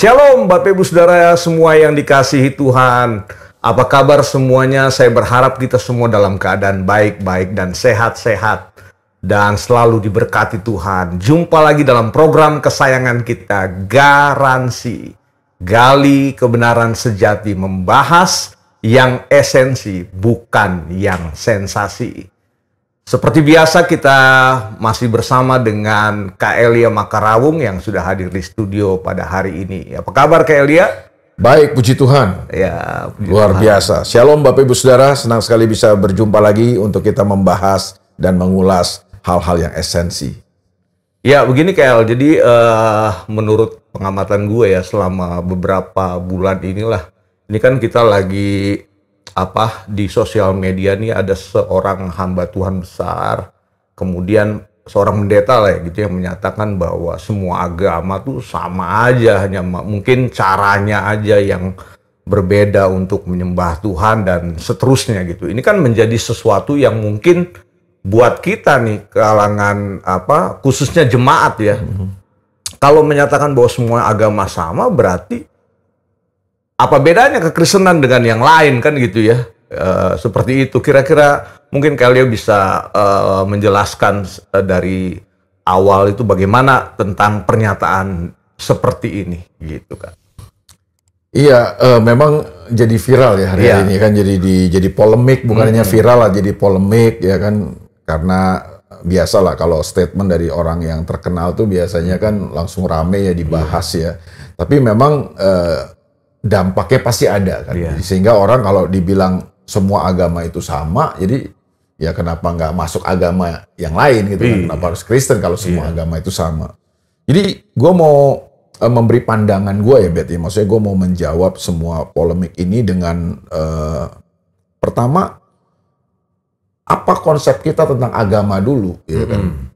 Shalom Bapak Ibu Saudara semua yang dikasihi Tuhan. Apa kabar semuanya? Saya berharap kita semua dalam keadaan baik-baik dan sehat-sehat. Dan selalu diberkati Tuhan. Jumpa lagi dalam program kesayangan kita, Garansi. Gali kebenaran sejati, membahas yang esensi, bukan yang sensasi. Seperti biasa kita masih bersama dengan Kak Elia Makarawung yang sudah hadir di studio pada hari ini. Apa kabar Kak Elia? Baik, puji Tuhan. Ya, puji Luar Tuhan. biasa. Shalom Bapak Ibu Saudara, senang sekali bisa berjumpa lagi untuk kita membahas dan mengulas hal-hal yang esensi. Ya, begini Kak El. Jadi menurut pengamatan gue ya selama beberapa bulan inilah, ini kan kita lagi di sosial media nih ada seorang hamba Tuhan besar, kemudian seorang pendeta lah ya, gitu yang menyatakan bahwa semua agama tuh sama aja, hanya mungkin caranya aja yang berbeda untuk menyembah Tuhan dan seterusnya gitu. Ini kan menjadi sesuatu yang mungkin buat kita nih kalangan khususnya jemaat ya. Kalau menyatakan bahwa semua agama sama berarti apa bedanya kekristenan dengan yang lain kan gitu ya. Seperti itu. Kira-kira mungkin kalian bisa menjelaskan dari awal itu bagaimana tentang pernyataan seperti ini gitu kan. Iya, memang jadi viral ya hari ini kan, jadi polemik, bukannya viral lah, jadi polemik ya kan, karena biasalah kalau statement dari orang yang terkenal tuh biasanya kan langsung rame ya dibahas ya. Tapi memang dampaknya pasti ada kan. Sehingga orang kalau dibilang semua agama itu sama, jadi ya kenapa nggak masuk agama yang lain gitu kan? Kenapa harus Kristen kalau semua agama itu sama? Jadi gue mau memberi pandangan gue ya, Betty. Maksudnya gue mau menjawab semua polemik ini dengan pertama, apa konsep kita tentang agama dulu, ya kan?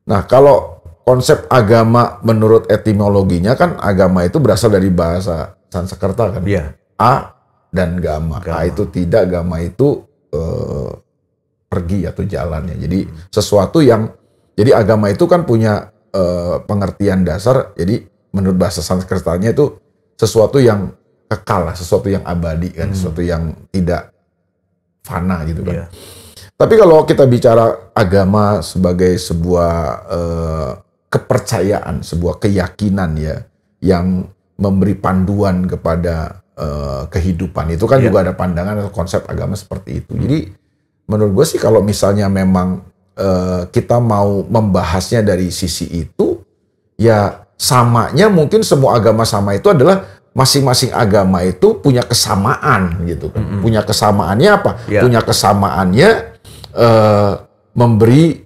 Nah, kalau konsep agama menurut etimologinya kan agama itu berasal dari bahasa Sanskerta kan, a dan gama. A itu tidak, gama itu pergi atau jalan ya. Jadi sesuatu yang, jadi agama itu kan punya pengertian dasar. Jadi menurut bahasa Sanskertanya itu sesuatu yang kekal, sesuatu yang abadi kan, sesuatu yang tidak fana gitu kan. Tapi kalau kita bicara agama sebagai sebuah kepercayaan, sebuah keyakinan ya, yang memberi panduan kepada kehidupan, itu kan juga ada pandangan atau konsep agama seperti itu. Jadi menurut gue sih kalau misalnya memang kita mau membahasnya dari sisi itu, ya samanya mungkin semua agama sama itu adalah masing-masing agama itu punya kesamaan gitu kan. Punya kesamaannya apa? Punya kesamaannya memberi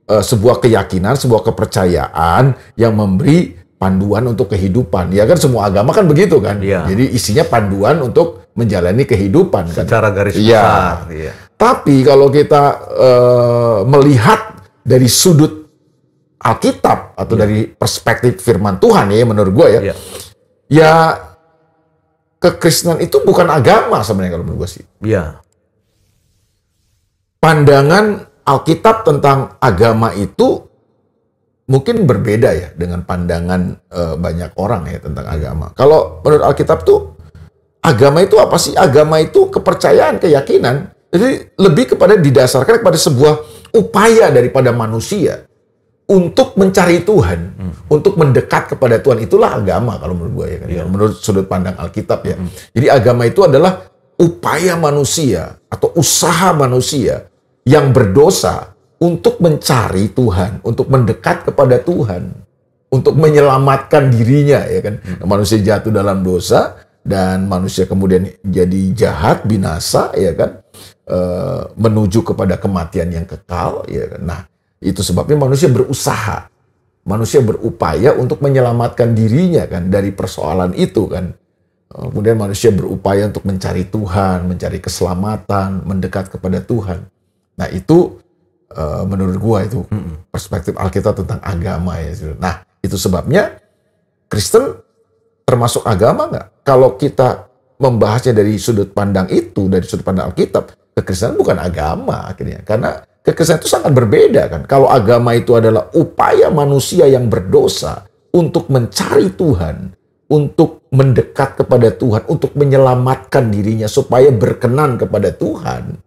sebuah keyakinan, sebuah kepercayaan yang memberi panduan untuk kehidupan. Ya kan semua agama kan begitu kan. Jadi isinya panduan untuk menjalani kehidupan kan. Secara garis besar. Tapi kalau kita melihat dari sudut Alkitab atau dari perspektif firman Tuhan ya menurut gue ya. Ya kekristenan itu bukan agama sebenarnya kalau menurut gue sih. Pandangan Alkitab tentang agama itu mungkin berbeda ya dengan pandangan banyak orang ya tentang agama. Kalau menurut Alkitab tuh agama itu apa sih? Agama itu kepercayaan, keyakinan. Jadi lebih kepada didasarkan kepada sebuah upaya daripada manusia untuk mencari Tuhan, untuk mendekat kepada Tuhan. Itulah agama kalau menurut gue ya kan. Menurut sudut pandang Alkitab ya. Jadi agama itu adalah upaya manusia atau usaha manusia yang berdosa untuk mencari Tuhan, untuk mendekat kepada Tuhan, untuk menyelamatkan dirinya ya kan. Manusia jatuh dalam dosa dan manusia kemudian jadi jahat, binasa ya kan, menuju kepada kematian yang kekal ya kan. Nah, itu sebabnya manusia berusaha, manusia berupaya untuk menyelamatkan dirinya kan dari persoalan itu kan. Kemudian manusia berupaya untuk mencari Tuhan, mencari keselamatan, mendekat kepada Tuhan. Nah, itu menurut gua itu perspektif Alkitab tentang agama ya. Nah, itu sebabnya Kristen termasuk agama nggak? Kalau kita membahasnya dari sudut pandang itu, dari sudut pandang Alkitab, kekristenan bukan agama akhirnya. Karena kekristenan itu sangat berbeda kan. Kalau agama itu adalah upaya manusia yang berdosa untuk mencari Tuhan, untuk mendekat kepada Tuhan, untuk menyelamatkan dirinya supaya berkenan kepada Tuhan.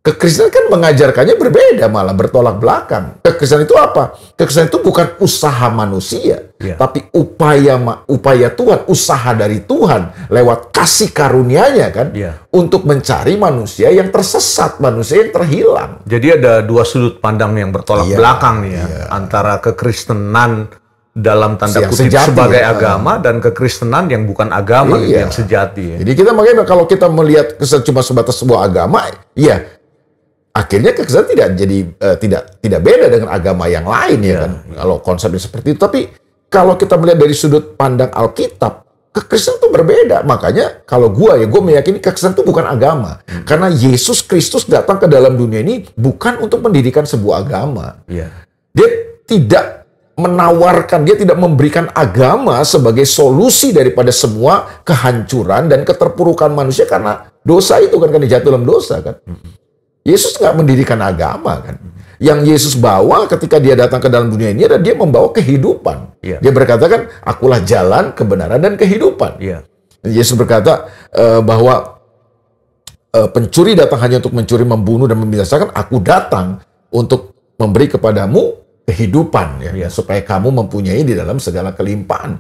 Kekristenan kan mengajarkannya berbeda, malah bertolak belakang. Kekristenan itu apa? Kekristenan itu bukan usaha manusia, tapi upaya Tuhan, usaha dari Tuhan lewat kasih karunia-Nya kan, untuk mencari manusia yang tersesat, manusia yang terhilang. Jadi ada dua sudut pandang yang bertolak belakang nih ya, antara kekristenan dalam tanda kutip sejati, sebagai agama dan kekristenan yang bukan agama gitu, yang sejati. Jadi kita makanya kalau kita melihat cuma sebatas sebuah agama, akhirnya kekristenan tidak beda dengan agama yang lain ya kan. Kalau konsepnya seperti itu, tapi kalau kita melihat dari sudut pandang Alkitab, kekristenan itu berbeda. Makanya kalau gue meyakini kekristenan itu bukan agama, karena Yesus Kristus datang ke dalam dunia ini bukan untuk mendirikan sebuah agama. Dia tidak menawarkan, dia tidak memberikan agama sebagai solusi daripada semua kehancuran dan keterpurukan manusia karena dosa itu kan, karena jatuh dalam dosa kan. Yesus nggak mendirikan agama kan. Yang Yesus bawa ketika dia datang ke dalam dunia ini adalah dia membawa kehidupan. Dia berkata kan, akulah jalan, kebenaran, dan kehidupan. Yesus berkata bahwa pencuri datang hanya untuk mencuri, membunuh, dan membinasakan. Aku datang untuk memberi kepadamu kehidupan supaya kamu mempunyai di dalam segala kelimpahan.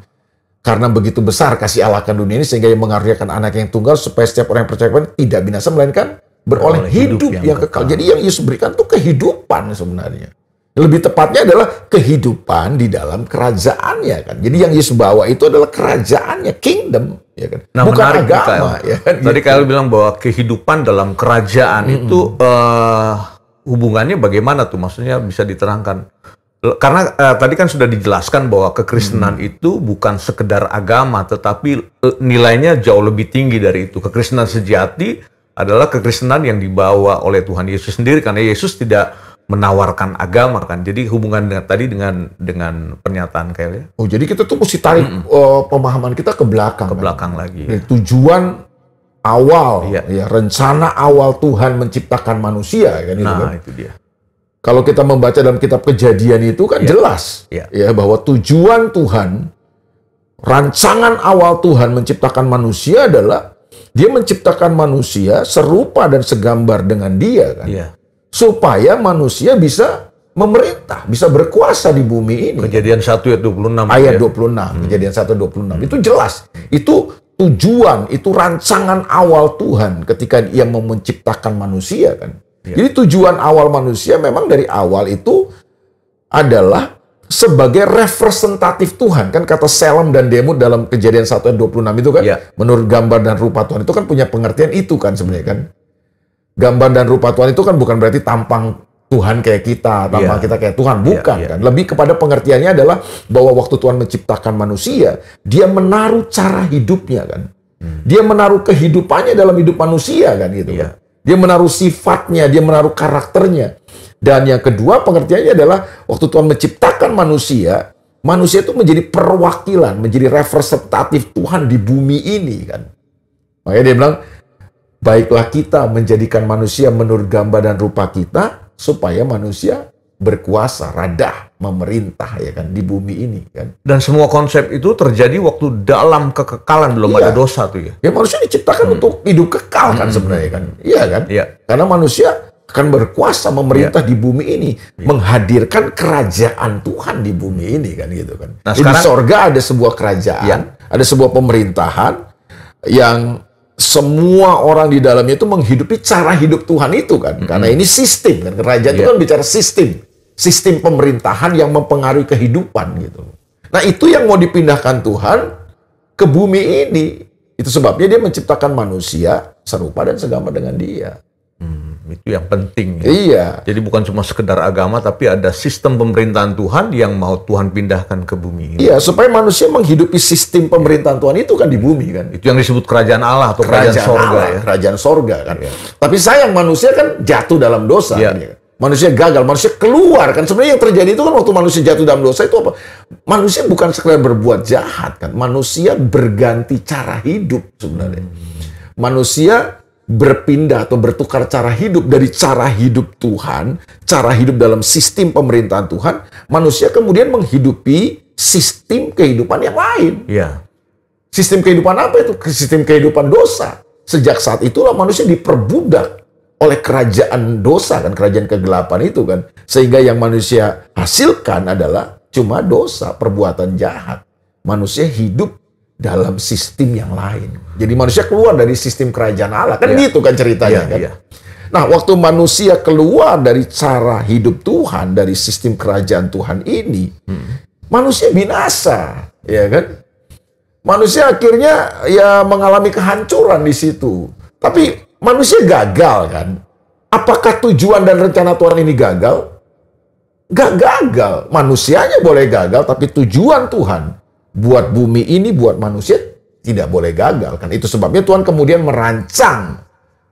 Karena begitu besar kasih Allah akan dunia ini sehingga Ia mengaruniakan anak yang tunggal supaya setiap orang yang percaya kepadanya tidak binasa melainkan beroleh hidup yang kekal. Jadi yang Yesus berikan itu kehidupan sebenarnya. Lebih tepatnya adalah kehidupan di dalam kerajaannya kan. Jadi yang Yesus bawa itu adalah kerajaannya, kingdom, ya kan. Nah, bukan menarik, agama. Ya kan? Tadi Kyle bilang bahwa kehidupan dalam kerajaan itu hubungannya bagaimana tuh? Maksudnya bisa diterangkan? Karena tadi kan sudah dijelaskan bahwa kekristenan itu bukan sekedar agama, tetapi nilainya jauh lebih tinggi dari itu. Kekristenan sejati adalah kekristenan yang dibawa oleh Tuhan Yesus sendiri, karena Yesus tidak menawarkan agama kan. Jadi hubungan dengan pernyataan kayaknya. Oh, jadi kita tuh mesti tarik pemahaman kita ke belakang. Ke belakang lagi. Ya. Tujuan awal, rencana awal Tuhan menciptakan manusia kan. Nah, itu dia. Kalau kita membaca dalam kitab Kejadian itu kan jelas ya bahwa tujuan Tuhan, rancangan awal Tuhan menciptakan manusia adalah Dia menciptakan manusia serupa dan segambar dengan Dia kan. Supaya manusia bisa memerintah, bisa berkuasa di bumi ini. Kejadian 1 ayat 26. Ayat 26, Kejadian 1:26. Itu jelas. Itu tujuan, itu rancangan awal Tuhan ketika Ia mau menciptakan manusia kan. Jadi tujuan awal manusia memang dari awal itu adalah sebagai representatif Tuhan. Kan kata Selem dan Demut dalam Kejadian 1 ayat 26 itu kan, menurut gambar dan rupa Tuhan itu kan punya pengertian itu kan sebenarnya kan. Gambar dan rupa Tuhan itu kan bukan berarti tampang Tuhan kayak kita, tampang kita kayak Tuhan, bukan kan. Lebih kepada pengertiannya adalah bahwa waktu Tuhan menciptakan manusia, Dia menaruh cara hidupnya kan. Dia menaruh kehidupannya dalam hidup manusia kan gitu kan. Dia menaruh sifatnya, Dia menaruh karakternya. Dan yang kedua pengertiannya adalah waktu Tuhan menciptakan manusia, manusia itu menjadi perwakilan, menjadi representatif Tuhan di bumi ini kan. Makanya Dia bilang, baiklah kita menjadikan manusia menurut gambar dan rupa kita, supaya manusia berkuasa, radah, memerintah ya kan di bumi ini kan. Dan semua konsep itu terjadi waktu dalam kekekalan, belum ada dosa tuh ya. Ya manusia diciptakan untuk hidup kekal kan sebenarnya kan. Iya kan? Karena manusia akan berkuasa memerintah di bumi ini, menghadirkan kerajaan Tuhan di bumi ini kan gitu kan. Nah, di sorga ada sebuah kerajaan, ada sebuah pemerintahan yang semua orang di dalamnya itu menghidupi cara hidup Tuhan itu kan. Karena ini sistem kan. Kerajaan itu kan bicara sistem pemerintahan yang mempengaruhi kehidupan gitu. Nah, itu yang mau dipindahkan Tuhan ke bumi ini. Itu sebabnya Dia menciptakan manusia serupa dan segambar dengan Dia. Itu yang penting ya. Iya. Jadi bukan cuma sekedar agama, tapi ada sistem pemerintahan Tuhan yang mau Tuhan pindahkan ke bumi. Iya, supaya manusia menghidupi sistem pemerintahan Tuhan itu kan di bumi kan. Itu yang disebut kerajaan Allah atau kerajaan sorga ya. Kerajaan sorga kan. Tapi sayang manusia kan jatuh dalam dosa kan, ya. Manusia gagal, manusia keluar kan. Sebenarnya yang terjadi itu kan waktu manusia jatuh dalam dosa itu apa? Manusia bukan sekedar berbuat jahat kan. Manusia berganti cara hidup sebenarnya. Manusia berpindah atau bertukar cara hidup dari cara hidup Tuhan, cara hidup dalam sistem pemerintahan Tuhan, manusia kemudian menghidupi sistem kehidupan yang lain. Sistem kehidupan apa itu? Sistem kehidupan dosa. Sejak saat itulah manusia diperbudak oleh kerajaan dosa kan, kerajaan kegelapan itu kan. Sehingga yang manusia hasilkan adalah cuma dosa, perbuatan jahat. Manusia hidup dalam sistem yang lain. Jadi manusia keluar dari sistem kerajaan Allah. Kan gitu kan ceritanya kan. Nah, waktu manusia keluar dari cara hidup Tuhan, dari sistem kerajaan Tuhan ini, manusia binasa, ya kan? Manusia akhirnya ya mengalami kehancuran di situ. Tapi manusia gagal kan? Apakah tujuan dan rencana Tuhan ini gagal? Gak gagal. Manusianya boleh gagal, tapi tujuan Tuhan buat bumi ini, buat manusia tidak boleh gagal kan? Itu sebabnya Tuhan kemudian merancang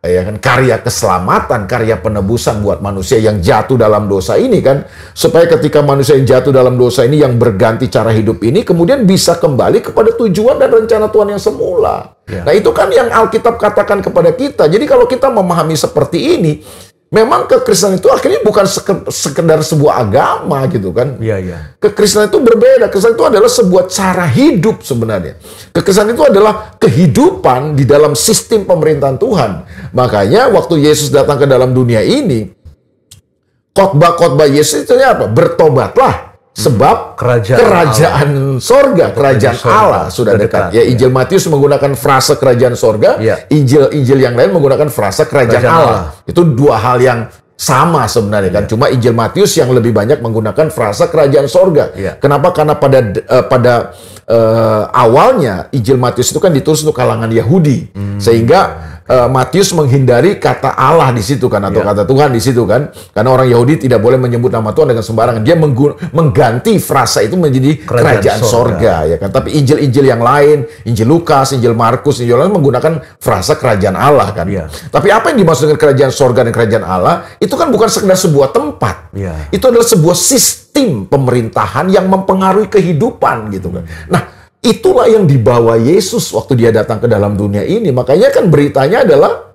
ya kan, karya keselamatan, karya penebusan buat manusia yang jatuh dalam dosa ini kan, supaya ketika manusia yang jatuh dalam dosa ini, yang berganti cara hidup ini, kemudian bisa kembali kepada tujuan dan rencana Tuhan yang semula. Nah itu kan yang Alkitab katakan kepada kita. Jadi kalau kita memahami seperti ini, memang kekristenan itu akhirnya bukan sekedar sebuah agama gitu kan. Kekristenan itu berbeda. Kekristenan itu adalah sebuah cara hidup sebenarnya. Kekristenan itu adalah kehidupan di dalam sistem pemerintahan Tuhan. Makanya waktu Yesus datang ke dalam dunia ini, khotbah-khotbah Yesus itu apa? Bertobatlah. Sebab kerajaan sorga, kerajaan Allah sudah dekat. Ya, Injil Matius menggunakan frase kerajaan sorga, Injil yang lain menggunakan frase kerajaan Allah. Itu dua hal yang sama sebenarnya kan. Cuma Injil Matius yang lebih banyak menggunakan frase kerajaan sorga. Kenapa? Karena pada awalnya Injil Matius itu kan ditulis untuk kalangan Yahudi, sehingga Matius menghindari kata Allah di situ kan, atau kata Tuhan di situ kan, karena orang Yahudi tidak boleh menyebut nama Tuhan dengan sembarangan. Dia mengganti frasa itu menjadi kerajaan sorga ya kan. Tapi Injil-Injil yang lain, Injil Lukas, Injil Markus, Injil lain menggunakan frasa kerajaan Allah kan. Tapi apa yang dimaksud dengan kerajaan sorga dan kerajaan Allah itu kan bukan sekedar sebuah tempat. Itu adalah sebuah sistem pemerintahan yang mempengaruhi kehidupan gitu kan. Nah, itulah yang dibawa Yesus waktu dia datang ke dalam dunia ini. Makanya kan beritanya adalah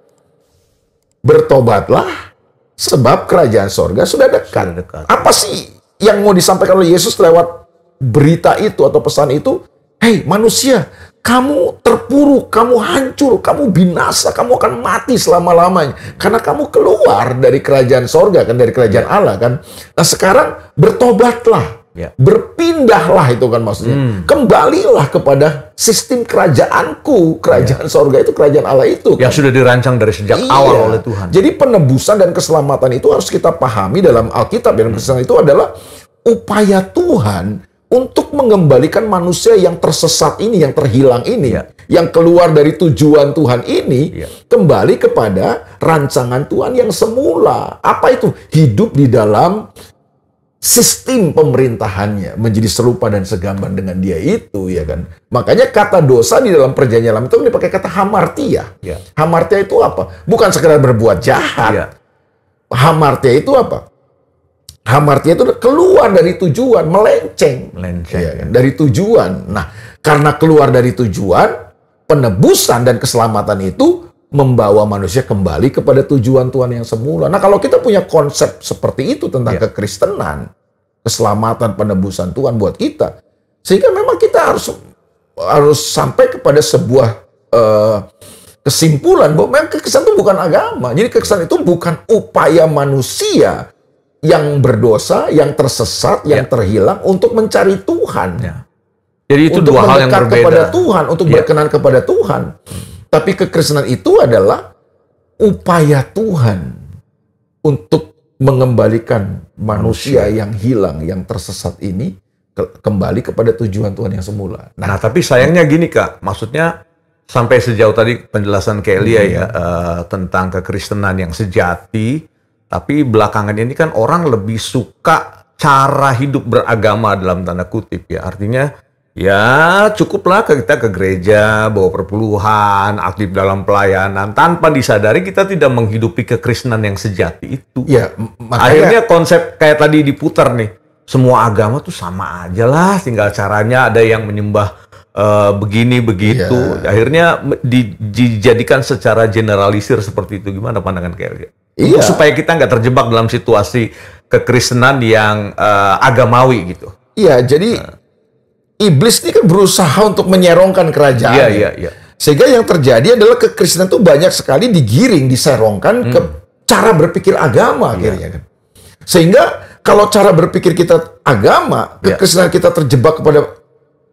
bertobatlah sebab kerajaan sorga sudah dekat. Apa sih yang mau disampaikan oleh Yesus lewat berita itu atau pesan itu? Hei manusia, kamu terpuruk, kamu hancur, kamu binasa, kamu akan mati selama-lamanya. Karena kamu keluar dari kerajaan sorga kan, dari kerajaan Allah kan. Nah sekarang bertobatlah. Berpindahlah itu kan maksudnya. Kembalilah kepada sistem kerajaanku. Kerajaan sorga itu kerajaan Allah itu kan. Yang sudah dirancang dari sejak awal oleh Tuhan. Jadi penebusan dan keselamatan itu harus kita pahami dalam Alkitab. Dalam Kristen itu adalah upaya Tuhan untuk mengembalikan manusia yang tersesat ini, yang terhilang ini, yang keluar dari tujuan Tuhan ini, kembali kepada rancangan Tuhan yang semula. Apa itu? Hidup di dalam sistem pemerintahannya, menjadi serupa dan segambar dengan dia itu ya kan. Makanya kata dosa di dalam perjanjian lama itu dipakai kata hamartia. Hamartia itu apa? Bukan sekedar berbuat jahat. Hamartia itu apa? Hamartia itu keluar dari tujuan, melenceng ya kan? Dari tujuan. Nah, karena keluar dari tujuan, penebusan dan keselamatan itu membawa manusia kembali kepada tujuan Tuhan yang semula. Nah, kalau kita punya konsep seperti itu tentang kekristenan, keselamatan, penebusan Tuhan buat kita, sehingga memang kita harus sampai kepada sebuah kesimpulan bahwa memang kekristenan itu bukan agama. Jadi kekristenan itu bukan upaya manusia yang berdosa, yang tersesat, yang terhilang untuk mencari Tuhan. Jadi itu untuk dua hal yang berbeda. Kepada Tuhan, untuk berkenan kepada Tuhan. Tapi kekristenan itu adalah upaya Tuhan untuk mengembalikan manusia yang hilang, yang tersesat ini kembali kepada tujuan Tuhan yang semula. Nah, tapi sayangnya gini Kak, maksudnya sampai sejauh tadi penjelasan Kelia tentang kekristenan yang sejati, tapi belakangan ini kan orang lebih suka cara hidup beragama dalam tanda kutip ya, artinya ya cukuplah kita ke gereja, bawa perpuluhan, aktif dalam pelayanan, tanpa disadari kita tidak menghidupi kekristenan yang sejati itu. Ya, akhirnya konsep kayak tadi diputar nih, semua agama tuh sama aja lah, tinggal caranya ada yang menyembah begini begitu. Akhirnya dijadikan secara generalisir seperti itu. Gimana pandangan Kelia? Supaya kita nggak terjebak dalam situasi kekristenan yang agamawi gitu. Iya, jadi iblis ini kan berusaha untuk menyerongkan kerajaan. Iya. Sehingga yang terjadi adalah kekristenan itu banyak sekali digiring, diserongkan ke cara berpikir agama akhirnya kan. Sehingga kalau cara berpikir kita agama, kekristenan kita terjebak kepada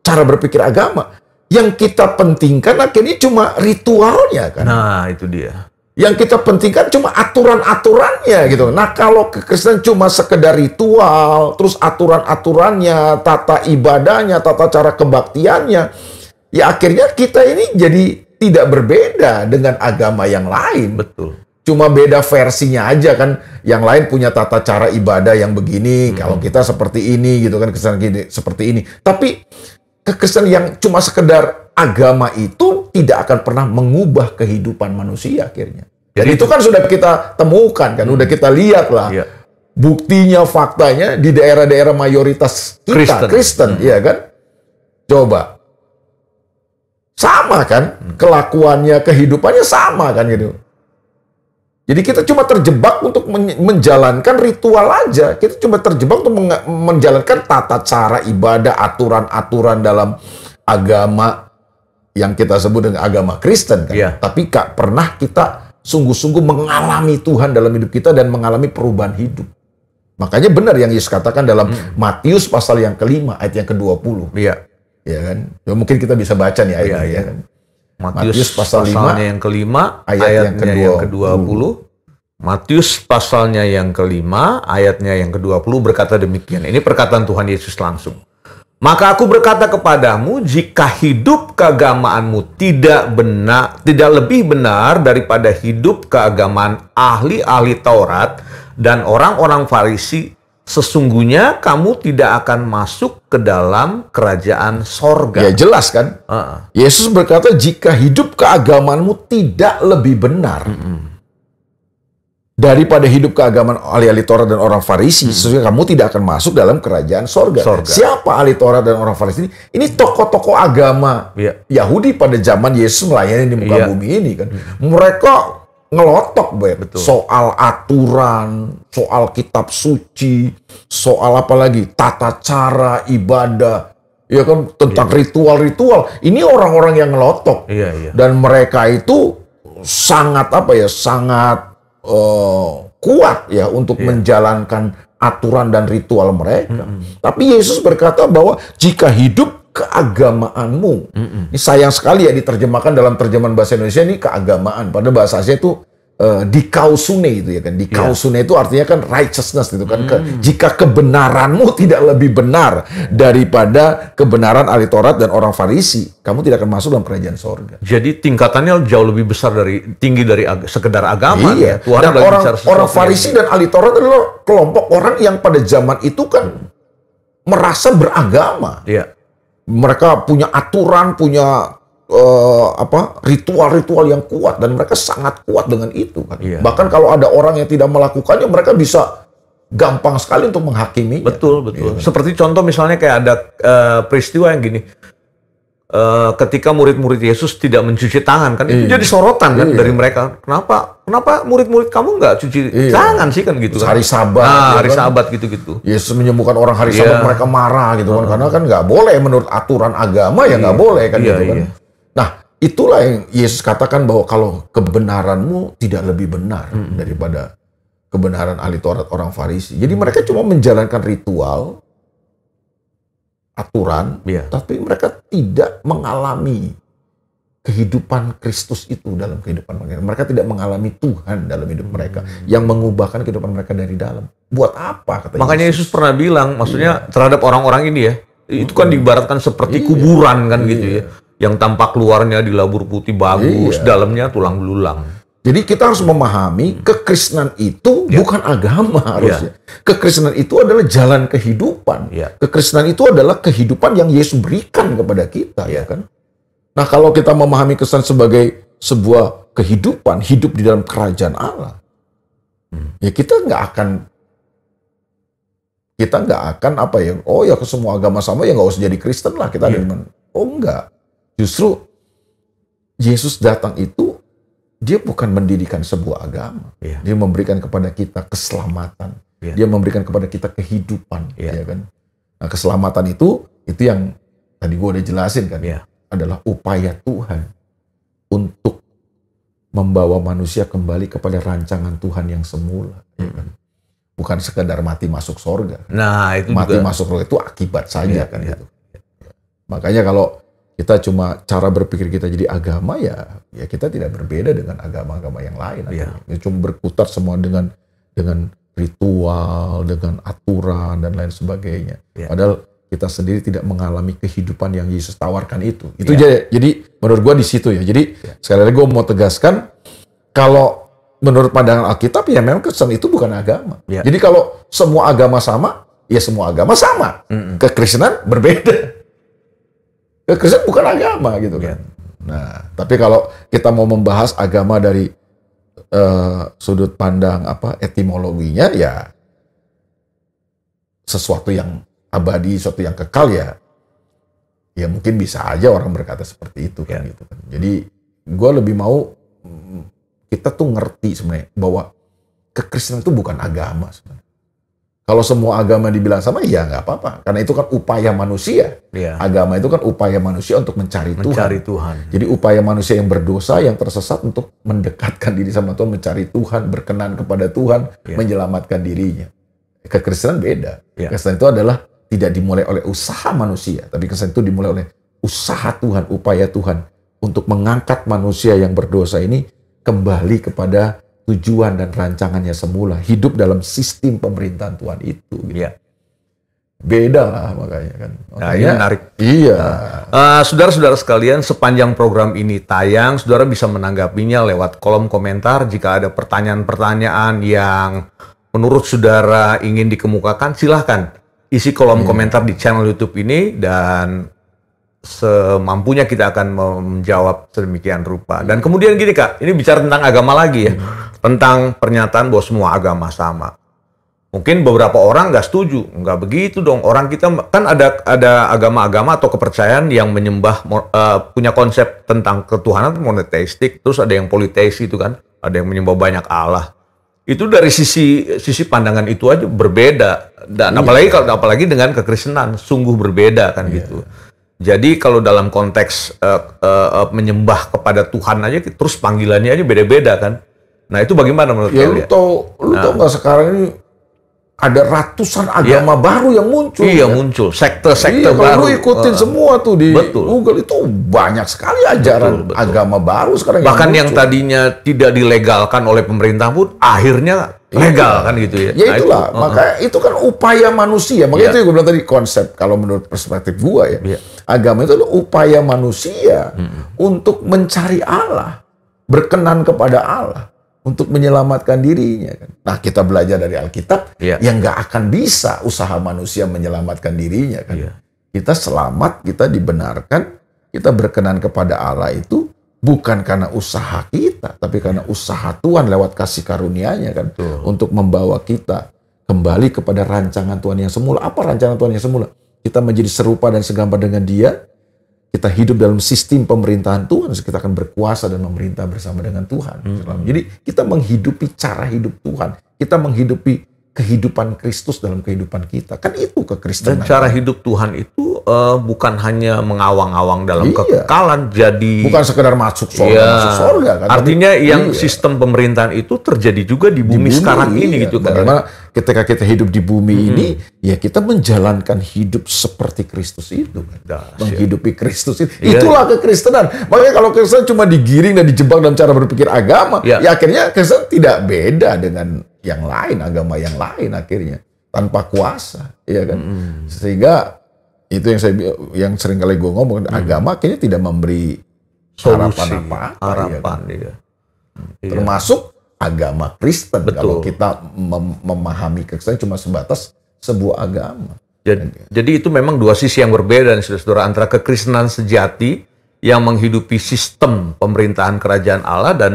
cara berpikir agama, yang kita pentingkan akhirnya cuma ritualnya kan. Nah, itu dia. Yang kita pentingkan cuma aturan-aturannya gitu. Nah, kalau kekristenan cuma sekedar ritual, terus aturan-aturannya, tata ibadahnya, tata cara kebaktiannya, ya akhirnya kita ini jadi tidak berbeda dengan agama yang lain. Betul. Cuma beda versinya aja kan. Yang lain punya tata cara ibadah yang begini, kalau kita seperti ini gitu kan, kekristenan gini, seperti ini. Tapi kekristenan yang cuma sekedar agama itu tidak akan pernah mengubah kehidupan manusia akhirnya. Dan itu kan sudah kita temukan kan, udah kita lihat lah. Buktinya, faktanya di daerah-daerah mayoritas kita Kristen, ya kan? Coba. Sama kan? Kelakuannya, kehidupannya sama kan gitu. Jadi kita cuma terjebak untuk menjalankan ritual aja. Kita cuma terjebak untuk menjalankan tata cara ibadah, aturan-aturan dalam agama yang kita sebut dengan agama Kristen kan. Tapi gak pernah kita sungguh-sungguh mengalami Tuhan dalam hidup kita dan mengalami perubahan hidup. Makanya benar yang Yesus katakan dalam Matius pasal yang ke-5 ayat yang ke-20. Ya kan? Ya, mungkin kita bisa baca nih ayatnya ya kan. Matius pasalnya yang ke-5 ayatnya yang ke-20. Matius pasalnya yang ke-5 ayatnya yang ke-20 berkata demikian. Ini perkataan Tuhan Yesus langsung. Maka aku berkata kepadamu, jika hidup keagamaanmu tidak lebih benar daripada hidup keagamaan ahli-ahli Taurat dan orang-orang Farisi, sesungguhnya kamu tidak akan masuk ke dalam kerajaan sorga. Ya jelas kan? Yesus berkata, jika hidup keagamaanmu tidak lebih benar daripada hidup keagamaan ahli-ahli Taurat dan orang Farisi, sesungguhnya kamu tidak akan masuk dalam kerajaan sorga. Siapa ahli Taurat dan orang Farisi ini? Ini tokoh-tokoh agama Yahudi pada zaman Yesus melayani di muka bumi ini kan. Mereka ngelotok soal aturan, soal kitab suci, soal apa lagi? Tata cara ibadah. Ya kan, tentang ritual-ritual. Ini orang-orang yang ngelotok. Dan mereka itu sangat sangat kuat ya untuk menjalankan aturan dan ritual mereka. Tapi Yesus berkata bahwa jika hidup keagamaanmu, ini sayang sekali ya diterjemahkan dalam terjemahan bahasa Indonesia ini keagamaan, pada bahasa Asia itu dikausune itu ya kan. Dikausune itu artinya kan righteousness gitu kan. Jika kebenaranmu tidak lebih benar daripada kebenaran ahli Taurat dan orang Farisi, kamu tidak akan masuk dalam kerajaan sorga. Jadi tingkatannya jauh lebih besar tinggi dari sekedar agama. Tuhan dan orang Farisi dan ahli Taurat adalah kelompok orang yang pada zaman itu kan merasa beragama. Mereka punya aturan, punya ritual-ritual yang kuat, dan mereka sangat kuat dengan itu kan. Bahkan kalau ada orang yang tidak melakukannya, mereka bisa gampang sekali untuk menghakiminya. Betul. Seperti contoh misalnya kayak ada peristiwa yang gini, ketika murid-murid Yesus tidak mencuci tangan kan, itu jadi sorotan kan dari mereka. Kenapa murid-murid kamu nggak cuci tangan sih kan gitu kan? Hari Sabat, hari Sabat gitu-gitu. Yesus menyembuhkan orang hari Sabat, mereka marah gitu kan, karena kan nggak boleh menurut aturan agama ya nggak boleh kan gitu kan. Nah, itulah yang Yesus katakan bahwa kalau kebenaranmu tidak lebih benar daripada kebenaran ahli Taurat orang Farisi. Jadi mereka cuma menjalankan ritual, aturan, tapi mereka tidak mengalami kehidupan Kristus itu dalam kehidupan mereka. Mereka tidak mengalami Tuhan dalam hidup mereka yang mengubahkan kehidupan mereka dari dalam. Buat apa? Kata Makanya Yesus pernah bilang, maksudnya terhadap orang-orang ini ya, itu kan diibaratkan seperti kuburan kan gitu ya. Yang tampak luarnya dilabur putih bagus, dalamnya tulang belulang. Jadi kita harus memahami kekristenan itu bukan agama harusnya. Kekristenan itu adalah jalan kehidupan. Kekristenan itu adalah kehidupan yang Yesus berikan kepada kita, ya kan? Nah, kalau kita memahami kekristenan sebagai sebuah kehidupan, hidup di dalam kerajaan Allah, ya kita nggak akan ke semua agama sama, ya nggak usah jadi Kristen lah kita. Oh enggak. Justru Yesus datang itu, dia bukan mendirikan sebuah agama. Dia memberikan kepada kita keselamatan. Dia memberikan kepada kita kehidupan. Ya kan? Nah, keselamatan itu yang tadi gue udah jelasin kan, adalah upaya Tuhan untuk membawa manusia kembali kepada rancangan Tuhan yang semula. Ya kan? Bukan sekedar mati masuk sorga. Nah, itu mati juga. masuk sorga itu akibat saja kan gitu. Makanya kalau kita cuma cara berpikir kita jadi agama ya kita tidak berbeda dengan agama-agama yang lain. Ya, cuma berputar semua dengan ritual, dengan aturan dan lain sebagainya. Padahal kita sendiri tidak mengalami kehidupan yang Yesus tawarkan itu. Itu jadi menurut gua di situ ya. Jadi sekali lagi gua mau tegaskan kalau menurut pandangan Alkitab ya memang Kristen itu bukan agama. Jadi kalau semua agama sama, ya semua agama sama. Kekristenan berbeda. Kekristenan bukan agama gitu kan. Nah, tapi kalau kita mau membahas agama dari sudut pandang etimologinya ya sesuatu yang abadi, sesuatu yang kekal ya mungkin bisa aja orang berkata seperti itu kan gitu kan. Jadi gue lebih mau kita tuh ngerti sebenarnya bahwa kekristenan itu bukan agama sebenarnya. Kalau semua agama dibilang sama, ya nggak apa-apa. Karena itu kan upaya manusia. Agama itu kan upaya manusia untuk mencari Tuhan. Jadi upaya manusia yang berdosa, yang tersesat untuk mendekatkan diri sama Tuhan, mencari Tuhan, berkenan kepada Tuhan, menyelamatkan dirinya. Kekristenan beda. Kekristenan itu adalah tidak dimulai oleh usaha manusia, tapi kekristenan itu dimulai oleh usaha Tuhan, upaya Tuhan untuk mengangkat manusia yang berdosa ini kembali kepada tujuan dan rancangannya semula, hidup dalam sistem pemerintahan Tuhan itu. Gitu. Beda lah makanya kan. Nah, ini menarik. Iya. Saudara-saudara sekalian, sepanjang program ini tayang, saudara bisa menanggapinya lewat kolom komentar. Jika ada pertanyaan-pertanyaan yang menurut saudara ingin dikemukakan, silahkan isi kolom komentar di channel YouTube ini dan semampunya kita akan menjawab sedemikian rupa. Dan kemudian gini Kak, ini bicara tentang agama lagi ya. Tentang pernyataan bahwa semua agama sama. Mungkin beberapa orang nggak setuju. Nggak begitu dong. Orang kita kan ada agama-agama atau kepercayaan yang menyembah, punya konsep tentang ketuhanan monoteistik. Terus ada yang politeis itu kan. Ada yang menyembah banyak Allah. Itu dari sisi pandangan itu aja berbeda. Dan apalagi dengan kekristenan. Sungguh berbeda kan gitu. Jadi kalau dalam konteks menyembah kepada Tuhan aja, terus panggilannya aja beda-beda kan. Nah itu bagaimana menurut kalian? Lu tau nggak sekarang ini ada ratusan agama baru yang muncul. Iya muncul, sekte-sekte baru. Kalau lu ikutin semua tuh di Google itu banyak sekali ajaran agama baru sekarang. Bahkan yang tadinya tidak dilegalkan oleh pemerintah pun akhirnya legal kan gitu ya. Ya itulah, makanya itu kan upaya manusia. Makanya itu yang gue bilang tadi konsep, kalau menurut perspektif gua agama itu adalah upaya manusia untuk mencari Allah, berkenan kepada Allah, untuk menyelamatkan dirinya. Nah kita belajar dari Alkitab, yang nggak akan bisa usaha manusia menyelamatkan dirinya kan. Kita selamat, kita dibenarkan, kita berkenan kepada Allah itu bukan karena usaha kita, tapi karena usaha Tuhan lewat kasih karunia-Nya kan, untuk membawa kita kembali kepada rancangan Tuhan yang semula. Apa rancangan Tuhan yang semula? Kita menjadi serupa dan segambar dengan Dia. Kita hidup dalam sistem pemerintahan Tuhan, kita akan berkuasa dan memerintah bersama dengan Tuhan. Jadi kita menghidupi cara hidup Tuhan, kita menghidupi kehidupan Kristus dalam kehidupan kita. Kan itu kekristenan. Dan cara hidup Tuhan itu bukan hanya mengawang-awang dalam kekekalan, jadi bukan sekedar masuk surga kan. Artinya sistem pemerintahan itu terjadi juga di bumi sekarang ini gitu kan. Bagaimana ketika kita hidup di bumi ini, ya kita menjalankan hidup seperti Kristus itu kan. Menghidupi Kristus itu. Itulah kekristenan. Makanya kalau Kristen cuma digiring dan dijebak dalam cara berpikir agama, ya akhirnya Kristen tidak beda dengan yang lain, agama yang lain akhirnya tanpa kuasa, ya kan. Sehingga itu yang sering kali gue ngomong, agama akhirnya tidak memberi harapan apa-apa, termasuk agama Kristen. Kalau kita memahami Kristen cuma sebatas sebuah agama. Jadi itu memang dua sisi yang berbeda, saudara-saudara, antara kekristenan sejati yang menghidupi sistem pemerintahan kerajaan Allah dan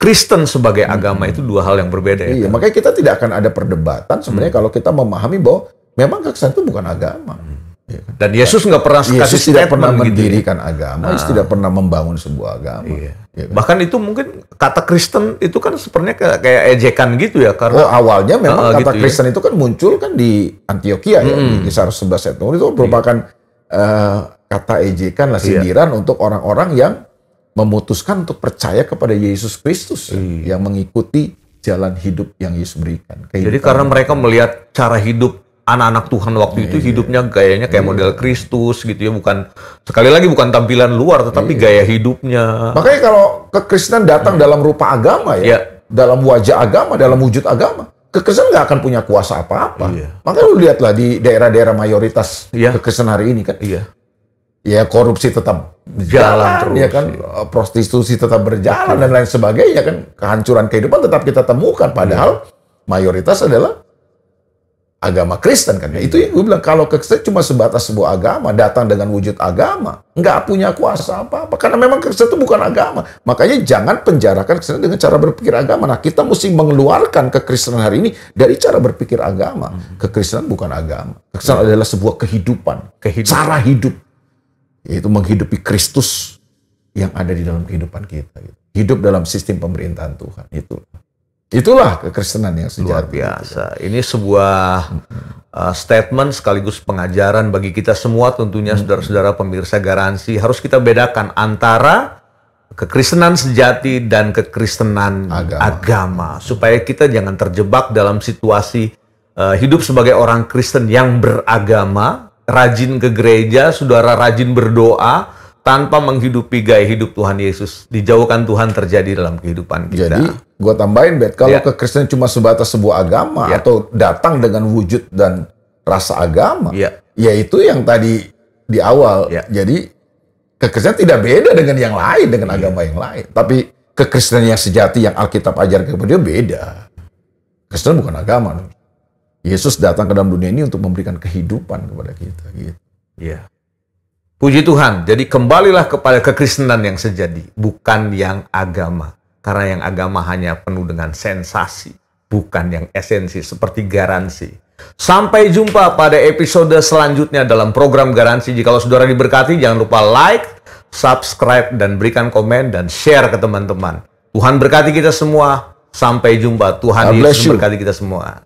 Kristen sebagai agama. Itu dua hal yang berbeda. Iya, kan? Makanya kita tidak akan ada perdebatan sebenarnya kalau kita memahami bahwa memang kekristenan itu bukan agama. Ya kan? Dan Yesus nggak pernah Yesus tidak pernah mendirikan agama, Yesus tidak pernah membangun sebuah agama. Ya kan? Bahkan itu mungkin kata Kristen itu kan sebenarnya kayak ejekan gitu ya, karena awalnya memang kata gitu Kristen itu kan muncul kan di Antioquia ya, di kisah 11 ayat itu merupakan kata ejekan lah, sindiran untuk orang-orang yang memutuskan untuk percaya kepada Yesus Kristus, yang mengikuti jalan hidup yang Yesus berikan. Jadi karena mereka melihat cara hidup anak-anak Tuhan waktu itu, hidupnya gayanya kayak model Kristus gitu ya, bukan, sekali lagi bukan tampilan luar, tetapi gaya hidupnya. Makanya kalau kekristenan datang dalam rupa agama ya, dalam wajah agama, dalam wujud agama, kekristenan nggak akan punya kuasa apa-apa. Makanya lu lihatlah di daerah-daerah mayoritas kekristenan hari ini kan, ya korupsi tetap jalan terus, ya kan, prostitusi tetap berjalan dan lain sebagainya kan, kehancuran kehidupan tetap kita temukan, padahal mayoritas adalah agama Kristen kan. Itu yang gue bilang, kalau kekristenan cuma sebatas sebuah agama, datang dengan wujud agama, nggak punya kuasa apa-apa, karena memang kekristenan itu bukan agama. Makanya jangan penjarakan kekristenan dengan cara berpikir agama. Nah, kita mesti mengeluarkan kekristenan hari ini dari cara berpikir agama. Kekristenan bukan agama. Kekristenan adalah sebuah kehidupan, cara hidup, yaitu menghidupi Kristus yang ada di dalam kehidupan kita. Hidup dalam sistem pemerintahan Tuhan. Itulah kekristenan yang sejati. Luar biasa. Ini sebuah statement sekaligus pengajaran bagi kita semua tentunya, saudara-saudara pemirsa Garansi. Harus kita bedakan antara kekristenan sejati dan kekristenan agama. Supaya kita jangan terjebak dalam situasi hidup sebagai orang Kristen yang beragama, rajin ke gereja, saudara rajin berdoa, tanpa menghidupi gaya hidup Tuhan Yesus. Dijauhkan Tuhan terjadi dalam kehidupan kita. Jadi, gue tambahin, Bet, kalau kekristenan cuma sebatas sebuah agama atau datang dengan wujud dan rasa agama, ya itu yang tadi di awal. Jadi, kekristenan tidak beda dengan yang lain, dengan agama yang lain. Tapi kekristenan yang sejati yang Alkitab ajarkan kepada dia beda. Kristen bukan agama. Yesus datang ke dalam dunia ini untuk memberikan kehidupan kepada kita. Gitu. Puji Tuhan, jadi kembalilah kepada kekristenan yang sejati, bukan yang agama. Karena yang agama hanya penuh dengan sensasi, bukan yang esensi seperti Garansi. Sampai jumpa pada episode selanjutnya dalam program Garansi. Jika saudara diberkati, jangan lupa like, subscribe, dan berikan komen, dan share ke teman-teman. Tuhan berkati kita semua. Sampai jumpa. Tuhan Yesus berkati kita semua.